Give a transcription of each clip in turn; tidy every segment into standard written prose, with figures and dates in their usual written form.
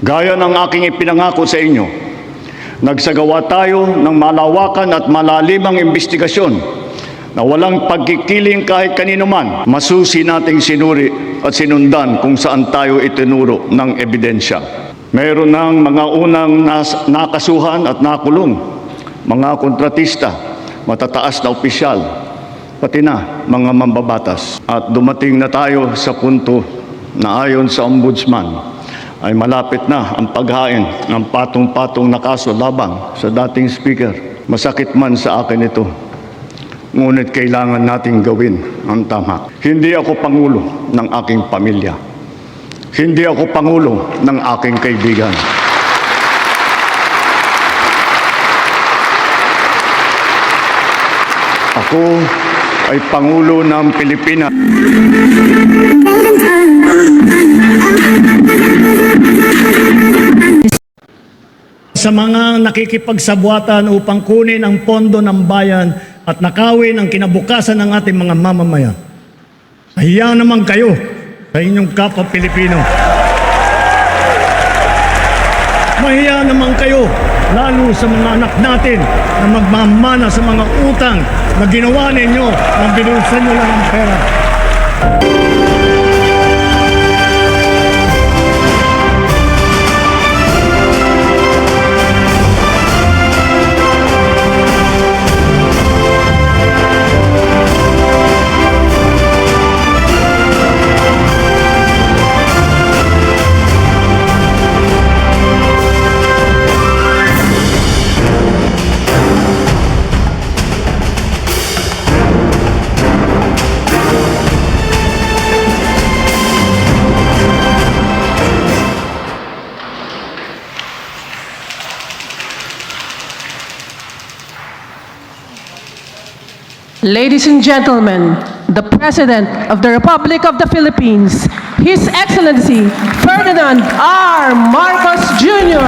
Gaya ng aking ipinangako sa inyo, nagsagawa tayo ng malawakan at malalimang investigasyon na walang pagkikiling kahit kanino man. Masusi nating sinuri at sinundan kung saan tayo itinuro ng ebidensya. Mayroon ng mga unang nakasuhan at nakulong, mga kontratista, matataas na opisyal, pati na mga mambabatas. At dumating na tayo sa punto na ayon sa Ombudsman, ay malapit na ang paghain ng patong-patong na kaso labang sa dating speaker. Masakit man sa akin ito, ngunit kailangan nating gawin ang tama. Hindi ako pangulo ng aking pamilya. Hindi ako pangulo ng aking kaibigan. Ako ay pangulo ng Pilipinas. Sa mga nakikipagsabwatan upang kunin ang pondo ng bayan at nakawin ang kinabukasan ng ating mga mamamayan. Mahiya naman kayo sa inyong kapwa Pilipino. Mahiya naman kayo lalo sa mga anak natin na magmamana sa mga utang na ginawa ninyo na binulsan nyo lang ang pera. Ladies and gentlemen, the President of the Republic of the Philippines, His Excellency Ferdinand R. Marcos Jr.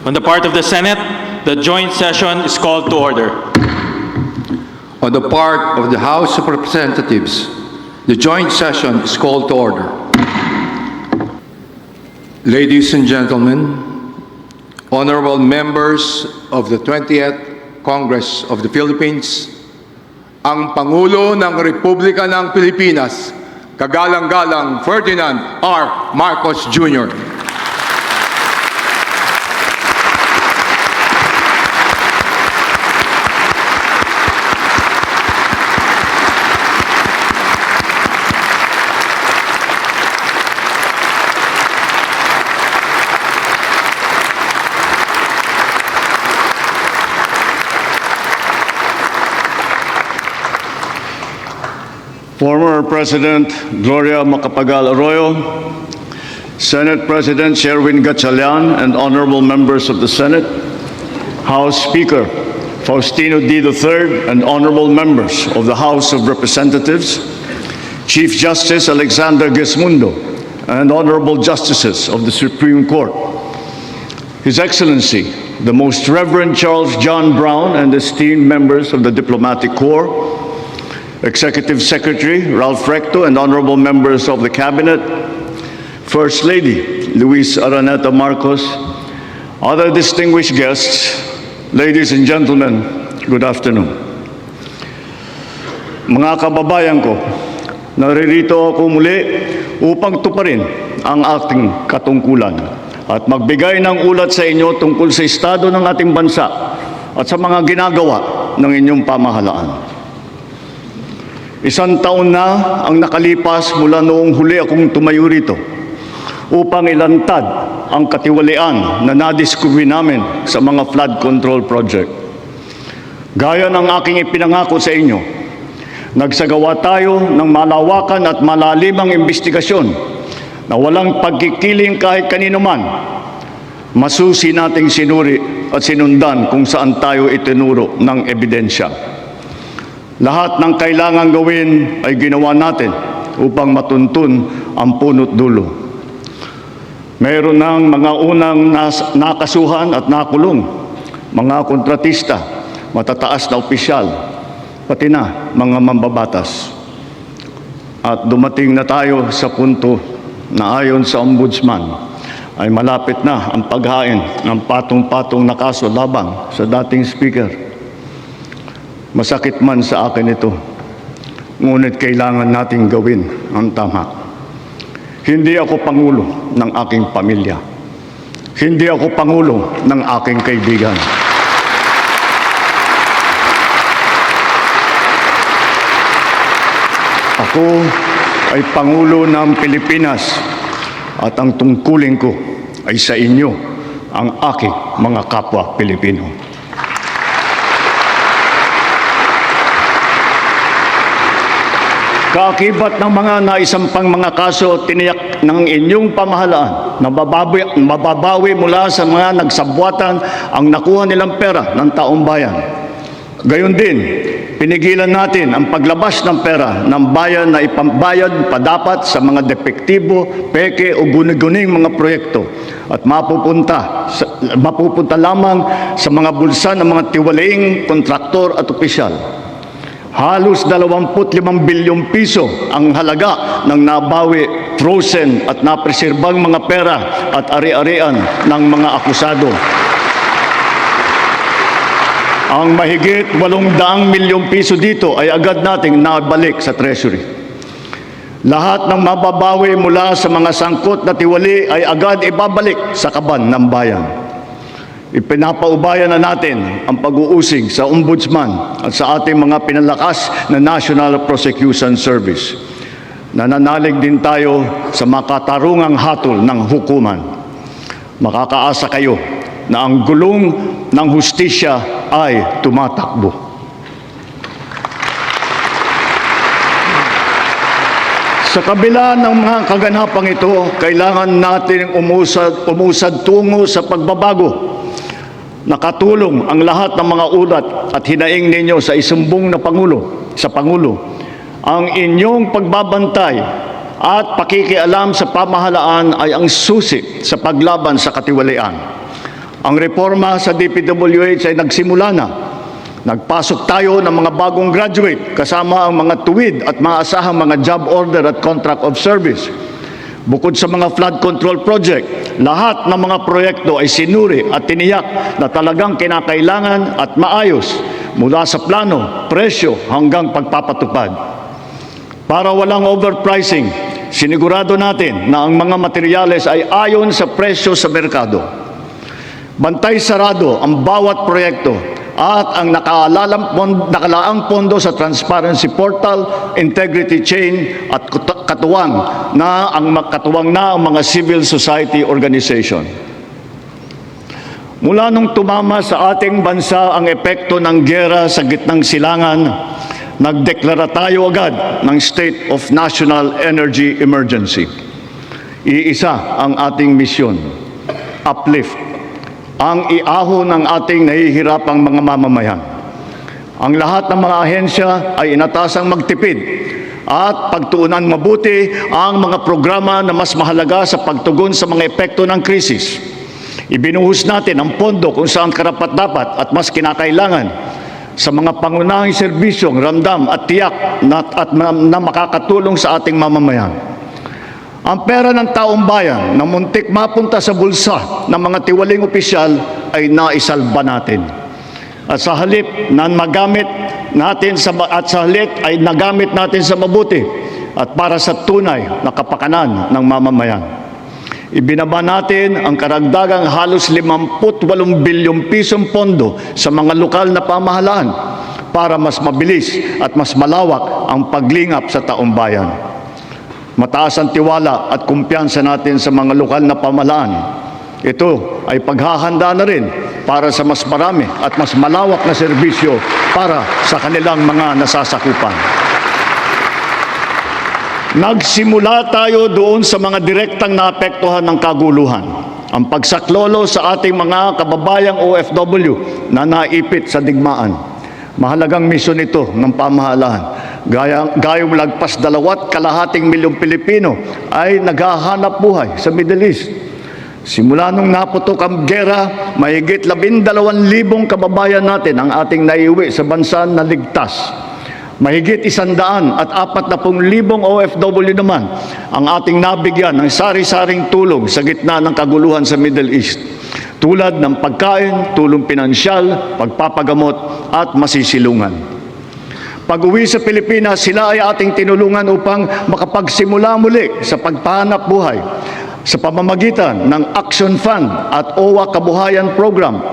On the part of the Senate, the joint session is called to order. On the part of the House of Representatives, the joint session is called to order. Ladies and gentlemen, honorable members of the 20th Congress of the Philippines, ang Pangulo ng Republika ng Pilipinas, kagalang-galang Ferdinand R. Marcos Jr. Former President Gloria Macapagal Arroyo, Senate President Sherwin Gatchalian, and honorable members of the Senate, House Speaker Faustino D. III, and honorable members of the House of Representatives, Chief Justice Alexander Gesmundo, and honorable justices of the Supreme Court, His Excellency, the Most Reverend Charles John Brown, and esteemed members of the Diplomatic Corps, Executive Secretary Ralph Recto, and honorable members of the Cabinet, First Lady Luis Araneta Marcos, other distinguished guests, ladies and gentlemen, Good afternoon. Mga kababayan ko, naririto ako muli upang tuparin ang ating katungkulan at magbigay ng ulat sa inyo tungkol sa estado ng ating bansa at sa mga ginagawa ng inyong pamahalaan. 1 taon na ang nakalipas mula noong huli akong tumayo rito upang ilantad ang katiwalian na nadiskubre namin sa mga flood control project. Gaya ng aking ipinangako sa inyo, nagsagawa tayo ng malawakan at malalimang investigasyon na walang pagkikiling kahit kanino man. Masusi nating sinuri at sinundan kung saan tayo itinuro ng ebidensya. Lahat ng kailangang gawin ay ginawa natin upang matuntun ang punot dulo. Mayroon ng mga unang nakasuhan at nakulong, mga kontratista, matataas na opisyal, pati na mga mambabatas. At dumating na tayo sa punto na ayon sa Ombudsman ay malapit na ang paghain ng patong-patong na kaso labang sa dating speaker. Masakit man sa akin ito, ngunit kailangan nating gawin ang tama. Hindi ako pangulo ng aking pamilya. Hindi ako pangulo ng aking kaibigan. Ako ay Pangulo ng Pilipinas at ang tungkulin ko ay sa inyo, ang aking mga kapwa Pilipino. Kaakibat ng mga naisampang mga kaso, tiniyak ng inyong pamahalaan na mababawi mula sa mga nagsabwatan ang nakuha nilang pera ng taong bayan. Gayon din, pinigilan natin ang paglabas ng pera ng bayan na ipambayad pa dapat sa mga depektibo, peke o guni-guning mga proyekto at mapupunta lamang sa mga bulsa ng mga tiwalaing kontraktor at opisyal. Halos 25 bilyong piso ang halaga ng nabawi, frozen at napreserbang mga pera at ari-arian ng mga akusado. Ang mahigit 800 milyong piso dito ay agad nating nabalik sa Treasury. Lahat ng mababawi mula sa mga sangkot na tiwali ay agad ibabalik sa kaban ng bayan. Ipinapaubayan na natin ang pag-uusig sa Ombudsman at sa ating mga pinalakas na National Prosecution Service. Nananalig din tayo sa makatarungang hatol ng hukuman. Makakaasa kayo na ang gulong ng hustisya ay tumatakbo. Sa kabila ng mga kaganapang ito, kailangan natin umusad tungo sa pagbabago. Nakatulong ang lahat ng mga ulat at hinaing ninyo sa isumbong na Pangulo. Ang inyong pagbabantay at pakikialam sa pamahalaan ay ang susi sa paglaban sa katiwalian. Ang reforma sa DPWH ay nagsimula na. Nagpasok tayo ng mga bagong graduate kasama ang mga tuwid at maasahang mga job order at contract of service. Bukod sa mga flood control project, lahat ng mga proyekto ay sinuri at tiniyak na talagang kinakailangan at maayos mula sa plano, presyo hanggang pagpapatupad. Para walang overpricing, sinigurado natin na ang mga materyales ay ayon sa presyo sa merkado. Bantay sarado ang bawat proyekto at ang nakalaang pondo sa Transparency Portal, Integrity Chain at katuwang na ang mga civil society organization. Mula nung tumama sa ating bansa ang epekto ng giyera sa gitnang silangan, nagdeklara tayo agad ng State of National Energy Emergency. Iisa ang ating misyon, uplift ang iahon ng ating nahihirapang mga mamamayan. Ang lahat ng mga ahensya ay inatasang magtipid at pagtuunan mabuti ang mga programa na mas mahalaga sa pagtugon sa mga epekto ng krisis. Ibinuhos natin ang pondo kung saan karapat-dapat at mas kinakailangan sa mga pangunahing serbisyong ramdam at tiyak na makakatulong sa ating mamamayan. Ang pera ng taong bayan na muntik mapunta sa bulsa ng mga tiwaling opisyal ay naisalba natin. At sa halip na magamit natin at sa halip ay nagamit natin sa mabuti at para sa tunay na kapakanan ng mamamayan. Ibinaba natin ang karagdagang halos 58 bilyong pisong pondo sa mga lokal na pamahalaan para mas mabilis at mas malawak ang paglingap sa taong bayan. Mataas ang tiwala at kumpiyansa natin sa mga lokal na pamahalaan. Ito ay paghahanda na rin para sa mas marami at mas malawak na serbisyo para sa kanilang mga nasasakupan. Nagsimula tayo doon sa mga direktang naapektuhan ng kaguluhan. Ang pagsaklolo sa ating mga kababayang OFW na naipit sa digmaan. Mahalagang misyon ito ng pamahalaan. Gayong lagpas 2.2 milyong Pilipino ay naghahanap buhay sa Middle East. Simula nung naputok ang gera, mahigit 12,000 kababayan natin ang ating naiuwi sa bansa na ligtas. Mahigit 140,000 OFW naman ang ating nabigyan ng sari-saring tulong sa gitna ng kaguluhan sa Middle East. Tulad ng pagkain, tulong pinansyal, pagpapagamot at masisilungan. Pag-uwi sa Pilipinas, sila ay ating tinulungan upang makapagsimula muli sa pagpahanap buhay sa pamamagitan ng Action Fund at OWA Kabuhayan Program.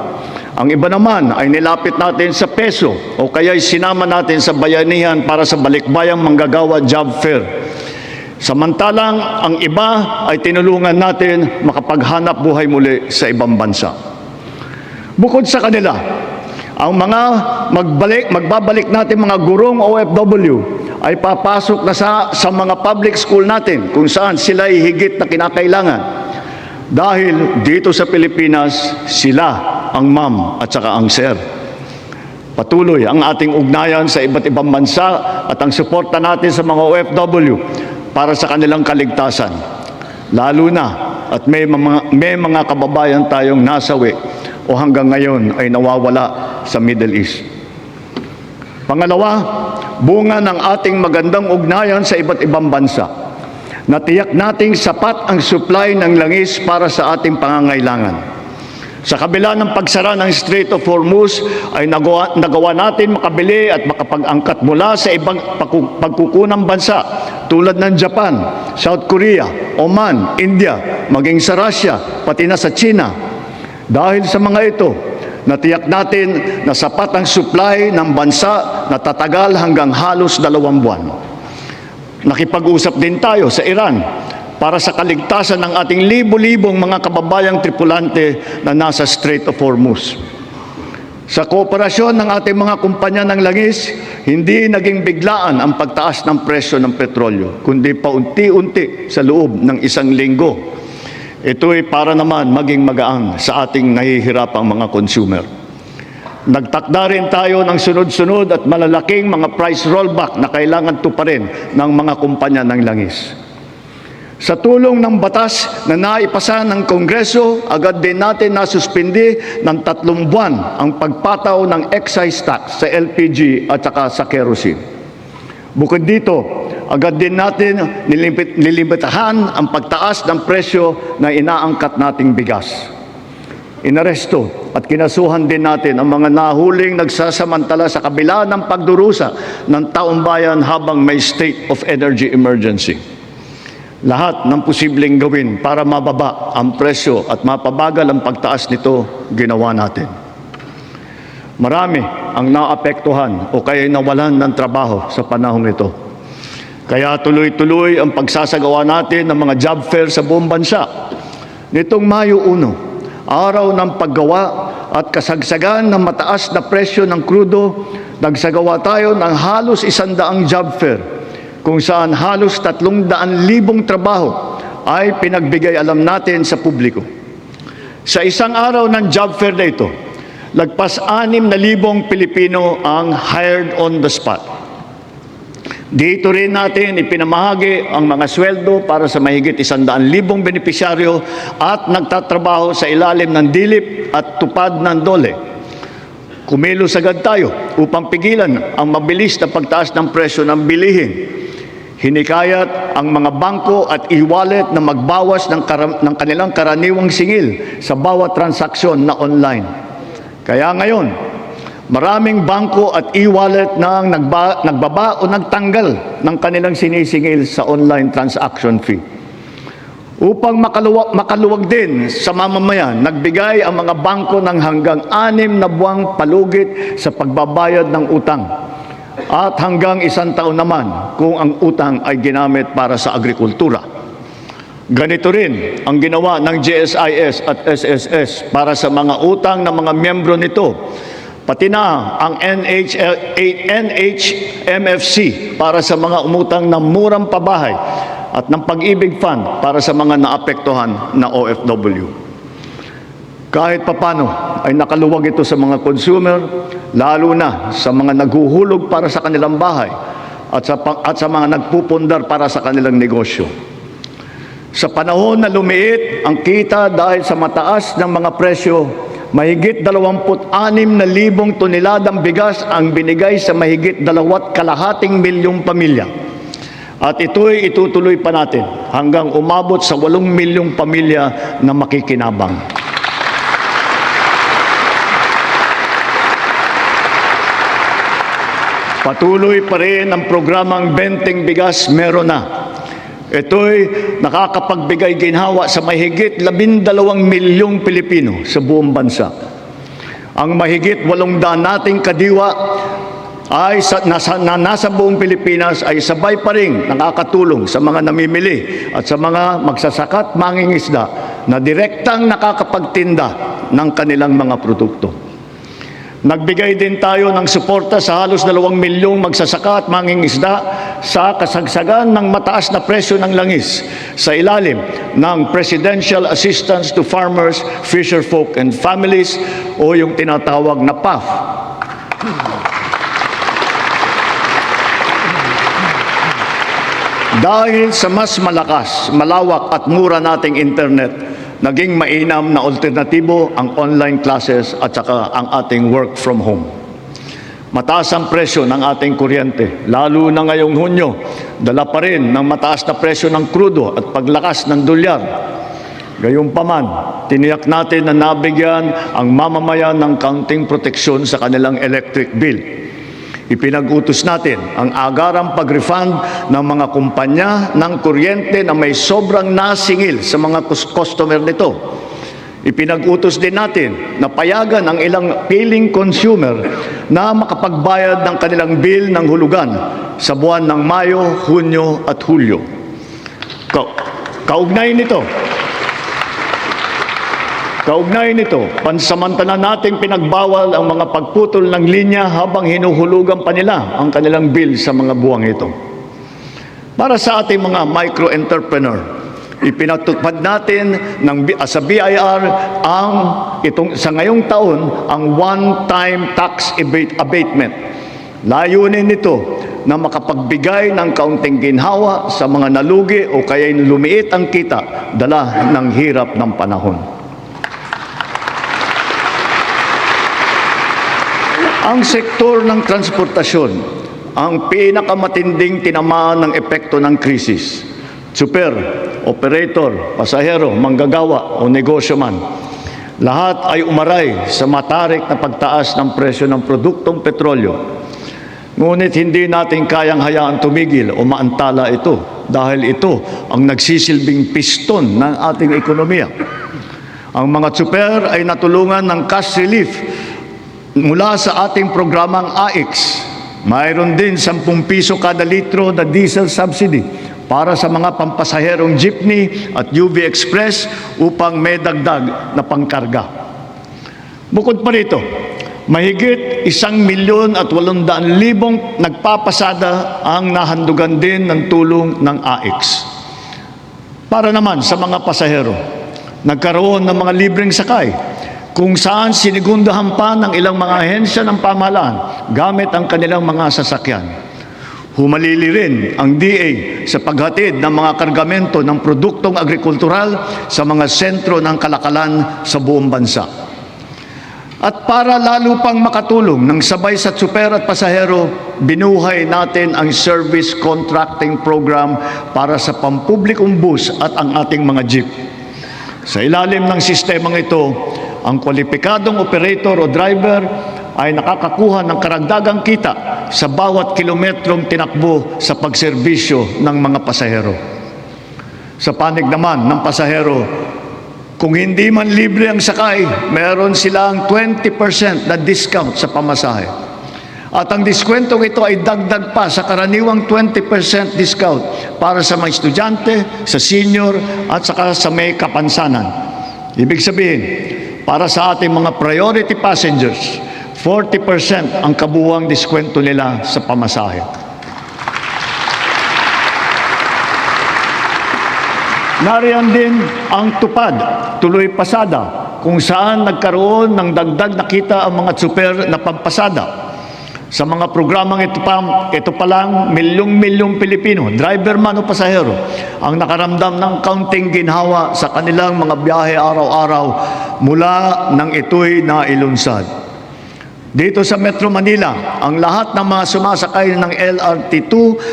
Ang iba naman ay nilapit natin sa peso o kaya'y sinama natin sa bayanihan para sa balikbayang manggagawa job fair. Samantalang ang iba ay tinulungan natin makapaghanap buhay muli sa ibang bansa. Bukod sa kanila, ang mga magbabalik natin mga gurong OFW ay papasok na sa mga public school natin kung saan sila ay higit na kinakailangan. Dahil dito sa Pilipinas, sila ang ma'am at saka ang sir. Patuloy ang ating ugnayan sa iba't ibang bansa at ang suporta natin sa mga OFW para sa kanilang kaligtasan. Lalo na at may mga kababayan tayong nasawi o hanggang ngayon ay nawawala sa Middle East. Pangalawa, bunga ng ating magandang ugnayan sa iba't ibang bansa. Natiyak nating sapat ang supply ng langis para sa ating pangangailangan. Sa kabila ng pagsara ng Strait of Hormuz ay nagawa natin makabili at makapag-angkat mula sa ibang pagkukunang bansa tulad ng Japan, South Korea, Oman, India, maging sa Russia, pati na sa China. Dahil sa mga ito, natiyak natin na sapat ang supply ng bansa na tatagal hanggang halos 2 buwan. Nakipag-usap din tayo sa Iran para sa kaligtasan ng ating libo-libong mga kababayang tripulante na nasa Strait of Hormuz. Sa kooperasyon ng ating mga kumpanya ng langis, hindi naging biglaan ang pagtaas ng presyo ng petrolyo, kundi paunti-unti sa loob ng 1 linggo. Ito ay para naman maging magaan sa ating nahihirapang mga consumer. Nagtakda rin tayo ng sunod-sunod at malalaking mga price rollback na kailangan tuparin ng mga kumpanya ng langis. Sa tulong ng batas na naipasa ng Kongreso, agad din natin nasuspindi ng 3 buwan ang pagpataw ng excise tax sa LPG at saka sa kerosene. Bukod dito, agad din natin nilimitahan ang pagtaas ng presyo na inaangkat nating bigas. Inaresto at kinasuhan din natin ang mga nahuling nagsasamantala sa kabila ng pagdurusa ng taong bayan habang may state of energy emergency. Lahat ng posibleng gawin para mababa ang presyo at mapabagal ang pagtaas nito, ginawa natin. Marami ang naapektuhan o kaya nawalan ng trabaho sa panahong ito. Kaya tuloy-tuloy ang pagsasagawa natin ng mga job fair sa buong bansa. Nitong Mayo 1, araw ng paggawa at kasagsagan ng mataas na presyo ng krudo, nagsagawa tayo ng halos 100 job fair, kung saan halos 300,000 trabaho ay pinagbigay alam natin sa publiko. Sa isang araw ng job fair na ito, lagpas 6,000 Pilipino ang hired on the spot. Dito rin natin ipinamahagi ang mga sweldo para sa mahigit 100,000 benepisyaryo at nagtatrabaho sa ilalim ng dilip at tupad ng DOLE. Kumilos agad tayo upang pigilan ang mabilis na pagtaas ng presyo ng bilihin. Hinikayat ang mga bangko at e-wallet na magbawas ng kanilang karaniwang singil sa bawat transaksyon na online. Kaya ngayon, Maraming bangko at e-wallet na nagbaba o nagtanggal ng kanilang sinisingil sa online transaction fee. Upang makaluwag din sa mamamayan, nagbigay ang mga bangko ng hanggang 6 na buwang palugit sa pagbabayad ng utang at hanggang 1 taon naman kung ang utang ay ginamit para sa agrikultura. Ganito rin ang ginawa ng GSIS at SSS para sa mga utang ng mga miyembro nito, pati na ang NHMFC para sa mga umutang ng murang pabahay at ng Pag-ibig Fund para sa mga naapektuhan na OFW. Kahit papano ay nakaluwag ito sa mga consumer, lalo na sa mga naghuhulog para sa kanilang bahay at sa mga nagpupundar para sa kanilang negosyo. Sa panahon na lumiit ang kita dahil sa mataas ng mga presyo, mahigit 26,000 toneladang bigas ang binigay sa mahigit 2.5 milyong pamilya. At ito'y itutuloy pa natin hanggang umabot sa 8 milyong pamilya na makikinabang. Patuloy pa rin ang programang Benteng Bigas Meron Na. Ito'y nakakapagbigay ginhawa sa mahigit 12 milyong Pilipino sa buong bansa. Ang mahigit 800 nating kadiwa ay nasa buong Pilipinas ay sabay pa rin nakakatulong sa mga namimili at sa mga magsasaka at mangingisda na direktang nakakapagtinda ng kanilang mga produkto. Nagbigay din tayo ng suporta sa halos 2 milyong magsasaka at mangingisda sa kasagsagan ng mataas na presyo ng langis sa ilalim ng Presidential Assistance to Farmers, Fisherfolk and Families o yung tinatawag na PAF. Dahil sa mas malakas, malawak at mura nating internet, naging mainam na alternatibo ang online classes at saka ang ating work from home. Mataas ang presyo ng ating kuryente, lalo na ngayong Hunyo, dala pa rin ng mataas na presyo ng krudo at paglakas ng dolyar. Gayunpaman, tiniyak natin na nabigyan ang mamamayan ng kaunting proteksyon sa kanilang electric bill. Ipinag-utos natin ang agarang pag-refund ng mga kumpanya ng kuryente na may sobrang nasingil sa mga customer nito. Ipinag-utos din natin na payagan ang ilang piling consumer na makapagbayad ng kanilang bill ng hulugan sa buwan ng Mayo, Hunyo at Hulyo. Kaugnay nito, pansamantala nating pinagbawal ang mga pagputol ng linya habang hinuhulugan pa nila ang kanilang bill sa mga buwang ito. Para sa ating mga micro-entrepreneur, ipinatupad natin sa BIR sa ngayong taon ang one-time tax abatement. Layunin nito na makapagbigay ng kaunting ginhawa sa mga nalugi o kaya lumiit ang kita dala ng hirap ng panahon. Ang sektor ng transportasyon ang pinakamatinding tinamaan ng epekto ng krisis. Super, operator, pasahero, manggagawa o negosyo man. Lahat ay umaray sa matarik na pagtaas ng presyo ng produktong petrolyo. Ngunit hindi natin kayang hayaan tumigil o maantala ito dahil ito ang nagsisilbing piston ng ating ekonomiya. Ang mga super ay natulungan ng cash relief mula sa ating programang AIX. Mayroon din 10 piso kada litro na diesel subsidy para sa mga pampasaherong jeepney at UV Express upang may dagdag na pangkarga. Bukod pa rito, mahigit 1,800,000 nagpapasada ang nahandugan din ng tulong ng AIX. Para naman sa mga pasahero, nagkaroon ng mga libreng sakay kung saan sinigundahan pa ng ilang mga ahensya ng pamahalaan gamit ang kanilang mga sasakyan. Humalili rin ang DA sa paghatid ng mga kargamento ng produktong agrikultural sa mga sentro ng kalakalan sa buong bansa. At para lalo pang makatulong ng sabay sa tsuper at pasahero, binuhay natin ang service contracting program para sa pampublikong bus at ang ating mga jeep. Sa ilalim ng sistemang ito, ang kwalipikadong operator o driver ay nakakakuha ng karagdagang kita sa bawat kilometrong tinakbo sa pagserbisyo ng mga pasahero. Sa panig naman ng pasahero, kung hindi man libre ang sakay, meron silang 20% na discount sa pamasahe. At ang diskwentong ito ay dagdag pa sa karaniwang 20% discount para sa mga estudyante, sa senior at saka sa may kapansanan. Ibig sabihin, para sa ating mga priority passengers, 40% ang kabuuang diskwento nila sa pamasahe. Nariyan din ang tupad, tuloy pasada, kung saan nagkaroon ng dagdag na kita ang mga super na pampasada. Sa mga programang ito pa lang, milyong-milyong Pilipino, driver man o pasahero, ang nakaramdam ng kaunting ginhawa sa kanilang mga biyahe araw-araw mula nang ito'y nailunsad. Dito sa Metro Manila, ang lahat ng mga sumasakay ng LRT2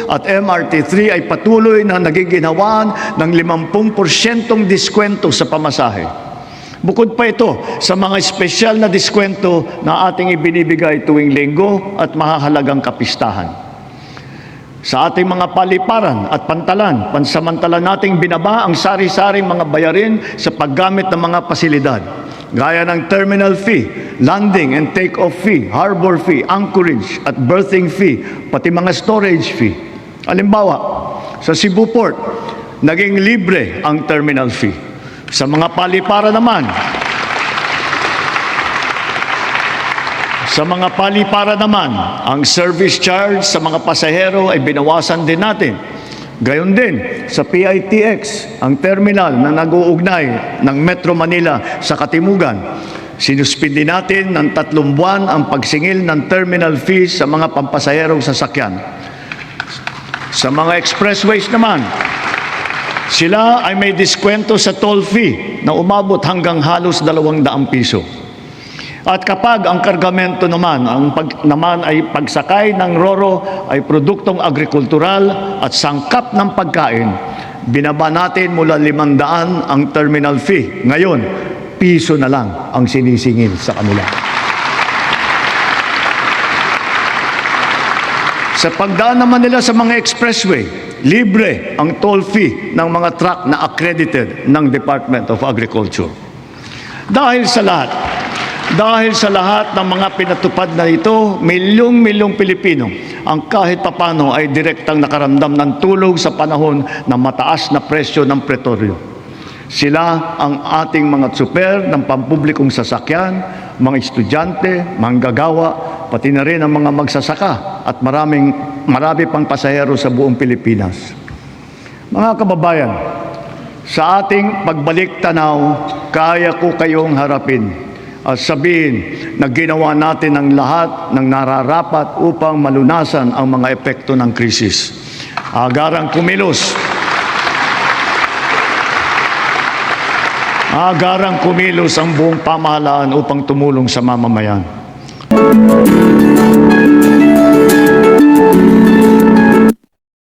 at MRT3 ay patuloy na nagiginhawaan ng 50% diskwento sa pamasahe. Bukod pa ito sa mga espesyal na diskwento na ating ibinibigay tuwing linggo at mahahalagang kapistahan. Sa ating mga paliparan at pantalan, pansamantala nating binaba ang sari-saring mga bayarin sa paggamit ng mga pasilidad, gaya ng terminal fee, landing and take-off fee, harbor fee, anchorage at berthing fee, pati mga storage fee. Halimbawa, sa Cebu Port, naging libre ang terminal fee. Sa mga paliparan naman, ang service charge sa mga pasahero ay binawasan din natin. Gayon din sa PITX, ang terminal na nag-uugnay ng Metro Manila sa Katimugan. Sinuspindi natin ng 3 buwan ang pagsingil ng terminal fees sa mga pampasaherong sasakyan. Sa mga expressways naman, sila ay may diskwento sa toll fee na umabot hanggang halos 200 piso. At kapag ang kargamento naman, ay pagsakay ng RoRo ay produktong agrikultural at sangkap ng pagkain, binaba natin mula 500 ang terminal fee. Ngayon, piso na lang ang sinisingil sa kanila. Sa pagdaan naman nila sa mga expressway, libre ang toll fee ng mga truck na accredited ng Department of Agriculture. Dahil sa lahat ng mga pinatupad na ito, milyong-milyong Pilipino ang kahit papano ay direktang nakaramdam ng tulong sa panahon ng mataas na presyo ng petrolyo. Sila ang ating mga tsuper ng pampublikong sasakyan, mga estudyante, manggagawa, pati na rin ang mga magsasaka at marami pang pasahero sa buong Pilipinas. Mga kababayan, sa ating pagbalik tanaw, kaya ko kayong harapin at sabihin na ginawa natin ang lahat ng nararapat upang malunasan ang mga epekto ng krisis. Agarang kumilos ang buong pamahalaan upang tumulong sa mamamayan.